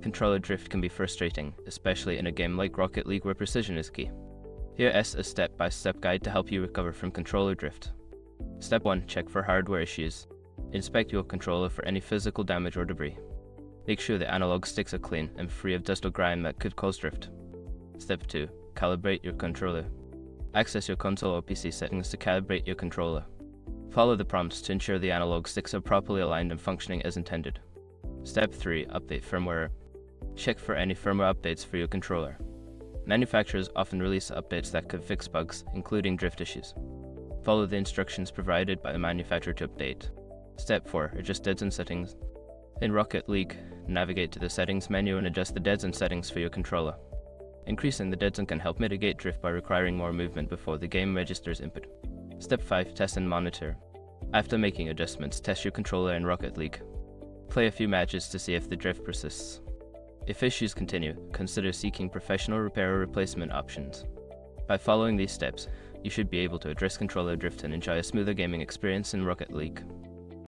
Controller drift can be frustrating, especially in a game like Rocket League where precision is key. Here is a step-by-step guide to help you recover from controller drift. Step 1. Check for hardware issues. Inspect your controller for any physical damage or debris. Make sure the analog sticks are clean and free of dust or grime that could cause drift. Step 2. Calibrate your controller. Access your console or PC settings to calibrate your controller. Follow the prompts to ensure the analog sticks are properly aligned and functioning as intended. Step 3. Update firmware. Check for any firmware updates for your controller. Manufacturers often release updates that could fix bugs, including drift issues. Follow the instructions provided by the manufacturer to update. Step 4. Adjust dead zone settings. In Rocket League, navigate to the settings menu and adjust the dead zone settings for your controller. Increasing the dead zone can help mitigate drift by requiring more movement before the game registers input. Step 5. Test and monitor. After making adjustments, test your controller in Rocket League. Play a few matches to see if the drift persists. If issues continue, consider seeking professional repair or replacement options. By following these steps, you should be able to address controller drift and enjoy a smoother gaming experience in Rocket League.